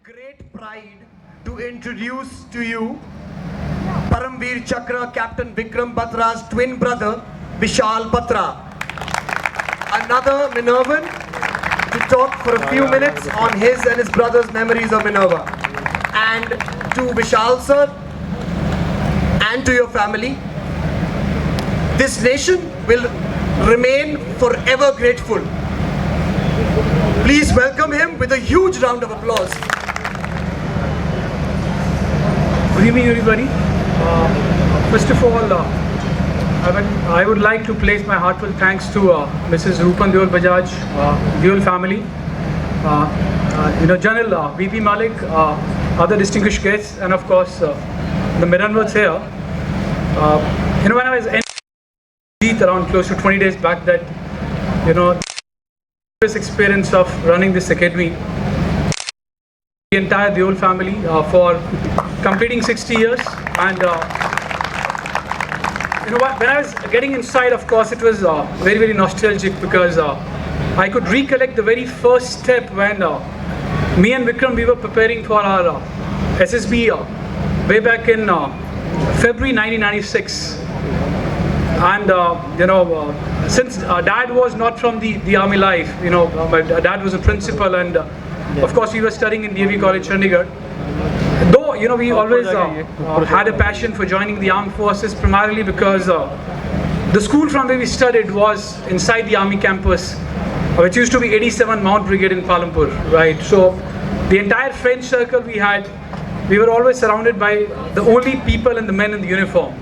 great pride to introduce to you Param Chakra Captain Vikram Batra's twin brother, Vishal Batra. Another Minervan to talk for a few minutes on his and his brother's memories of Minerva. And to Vishal sir and to your family, this nation will remain forever grateful. Please welcome him with a huge round of applause. Good evening, everybody. First of all, I would like to place my heartfelt thanks to Mrs. Deol Bajaj, Deol family, General VP Malik, other distinguished guests, and of course the Minervans here. When I was around close to 20 days back, that this experience of running this academy, the entire Deol family for completing 60 years, and when I was getting inside, of course it was very, very nostalgic, because I could recollect the very first step when me and Vikram, we were preparing for our SSB way back in February 1996. And since dad was not from the army life, my dad was a principal, and of course we were studying in DAV College, Chandigarh. Though we always had a passion for joining the armed forces, primarily because the school from where we studied was inside the army campus, which used to be 87 Mount Brigade in Palampur, right? So the entire friend circle we had, we were always surrounded by the only people and the men in the uniform.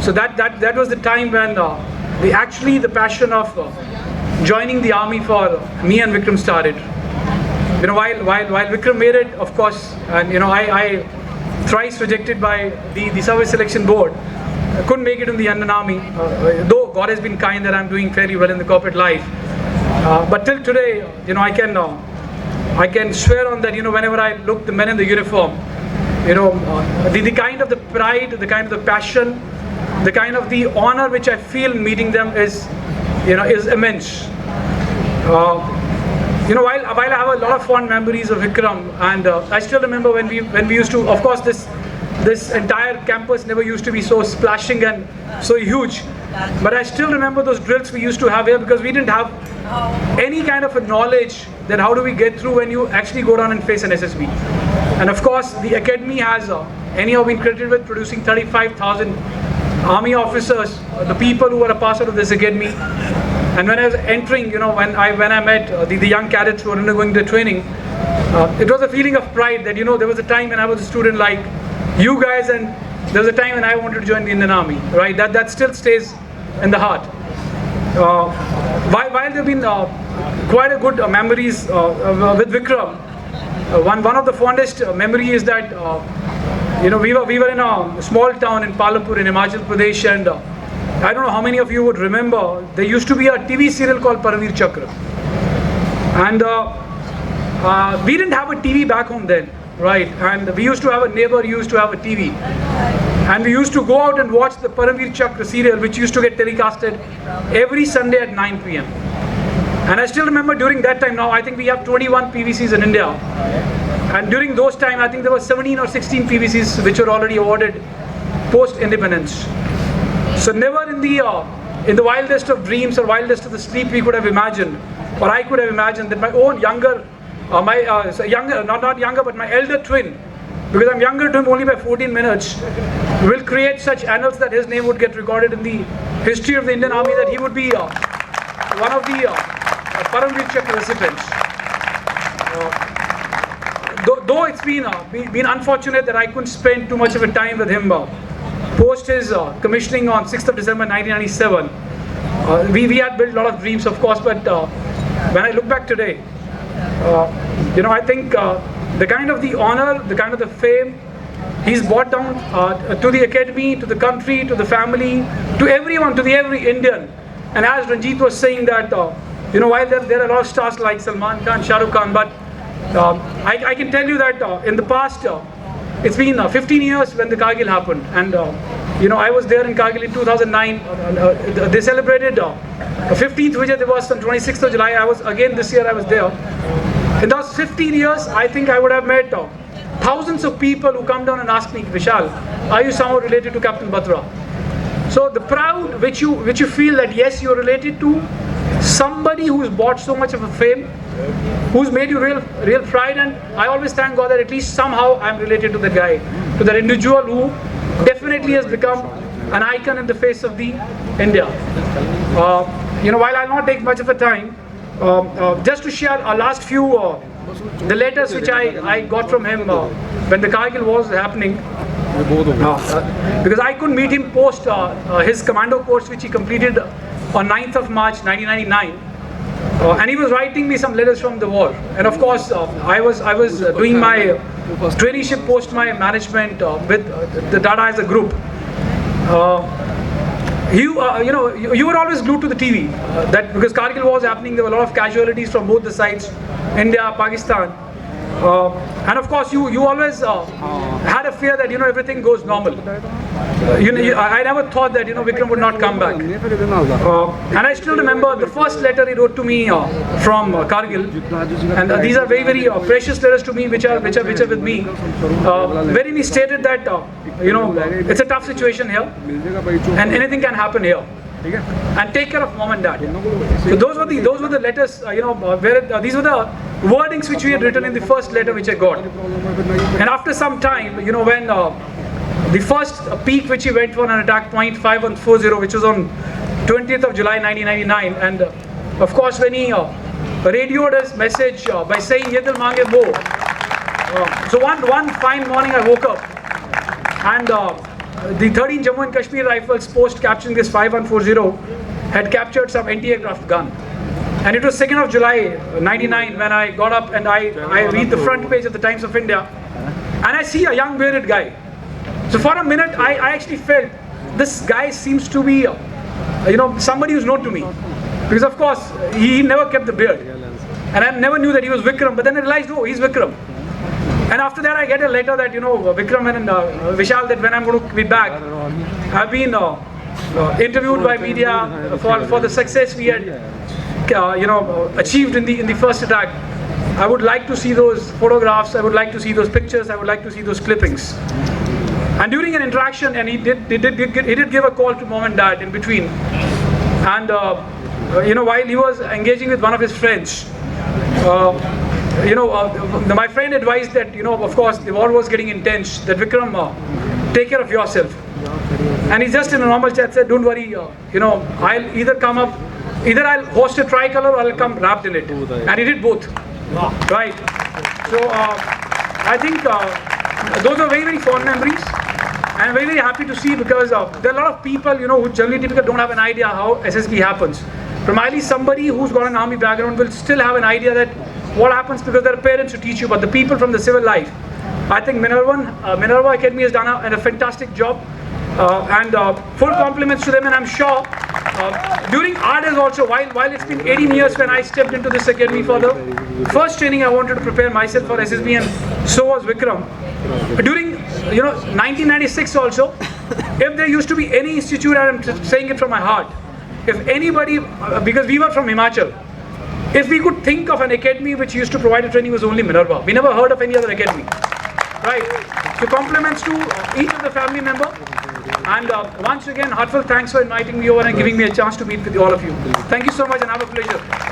So that was the time when the passion of joining the army for me and Vikram started. While Vikram made it, of course, and I thrice rejected by the service selection board, I couldn't make it in the Indian Army, though God has been kind that I'm doing fairly well in the corporate life. But till today, I can swear on that, whenever I look the men in the uniform, the kind of the pride, the kind of the passion, the kind of the honor which I feel meeting them is immense. While I have a lot of fond memories of Vikram, and I still remember when we used to, of course, this entire campus never used to be so splashing and so huge, but I still remember those drills we used to have here, because we didn't have any kind of a knowledge that how do we get through when you actually go down and face an SSB. And of course, the academy has anyhow been credited with producing 35,000 army officers, the people who were a part of this academy. And when I was entering, when I met the young cadets who were undergoing the training, it was a feeling of pride that there was a time when I was a student like you guys, and there was a time when I wanted to join the Indian Army, right? That still stays in the heart. While there have been quite a good memories with Vikram, one of the fondest memory is that we were in a small town in Palampur in Himachal Pradesh, and I don't know how many of you would remember, there used to be a TV serial called Param Chakra, and we didn't have a TV back home then, right? And we used to have a neighbor who used to have a TV, and we used to go out and watch the Param Chakra serial, which used to get telecasted every Sunday at 9 p.m. And I still remember during that time, now I think we have 21 PVCs in India, and during those time I think there were 17 or 16 PVCs which were already awarded post-independence. So never in the wildest of dreams or wildest of the sleep we could have imagined, or I could have imagined, that my own younger, not younger, but my elder twin, because I'm younger to him only by 14 minutes, will create such annals that his name would get recorded in the history of the Indian Army, that he would be one of the Param Chakra recipients. Though it's been unfortunate that I couldn't spend too much of a time with him post his commissioning on 6th of December 1997. We had built a lot of dreams, of course, but when I look back today, I think the kind of the honor, the kind of the fame he's brought down to the academy, to the country, to the family, to everyone, to every Indian. And as Ranjit was saying that, while there are a lot of stars like Salman Khan, Shah Rukh Khan, but I can tell you that in the past, it's been 15 years when the Kargil happened, and I was there in Kargil in 2009. They celebrated 15th Vijay Diwas on 26th of July. This year I was there. In those 15 years, I think I would have met thousands of people who come down and ask me, Vishal, are you somehow related to Captain Batra? So the proud which you feel that yes, you're related to somebody who's bought so much of a fame, who's made you real pride, and I always thank God that at least somehow I'm related to that guy, to that individual who definitely has become an icon in the face of the India. While I'll not take much of a time, just to share our last few the letters which I got from him when the Kargil war was happening, because I couldn't meet him post his commando course which he completed on 9th of March 1999, and he was writing me some letters from the war, and of course I was doing my traineeship post my management with the Tata as a group. You were always glued to the TV. That because Kargil war was happening, there were a lot of casualties from both the sides, India, Pakistan, and of course you always had a fear that everything goes normal. I never thought that Vikram would not come back. And I still remember the first letter he wrote to me from Kargil, and these are very very precious letters to me, which are with me. Wherein he stated that it's a tough situation here, and anything can happen here, and take care of mom and dad. So those were the letters, where these were the wordings which we had written in the first letter which I got. And after some time, when the first peak which he went for an attack, 0.5140, which was on 20th of July 1999, and of course when he radioed his message by saying Yedil Mange Mo. So one fine morning I woke up, and the 13 Jammu and Kashmir Rifles post capturing this 5140 had captured some anti-aircraft gun. And it was 2nd of July 99 when I got up and I read the front page of the Times of India, and I see a young bearded guy. So for a minute I actually felt this guy seems to be somebody who's known to me, because of course he never kept the beard, and I never knew that he was Vikram, but then I realized, oh, he's Vikram. And after that I get a letter that Vikram and Vishal, that when I'm going to be back, I've been interviewed by media for the success we had achieved in the first attack. I would like to see those photographs, I would like to see those pictures, I would like to see those clippings. And during an interaction, and he did give a call to mom and dad in between, and while he was engaging with one of his friends, my friend advised that of course the war was getting intense, that Vikram, take care of yourself. And he just in a normal chat said, don't worry, I'll either come up, either I'll host a tricolor or I'll come wrapped in it. And he did both. Right. So I think those are very very fond memories. I'm very very happy to see, because there are a lot of people who generally typically don't have an idea how SSB happens. Primarily somebody who's got an army background will still have an idea that what happens, because there are parents who teach you, but the people from the civil life, I think Minerva Academy has done a fantastic job, and full compliments to them. And I'm sure during our days also, while it's been 18 years when I stepped into this academy for the first training, I wanted to prepare myself for SSB, and so was Vikram. During 1996 also, if there used to be any institute, and I'm saying it from my heart, if anybody, because we were from Himachal, if we could think of an academy which used to provide a training, was only Minerva. We never heard of any other academy. Right. So compliments to each of the family member, and once again heartfelt thanks for inviting me over and giving me a chance to meet with all of you. Thank you so much and have a pleasure.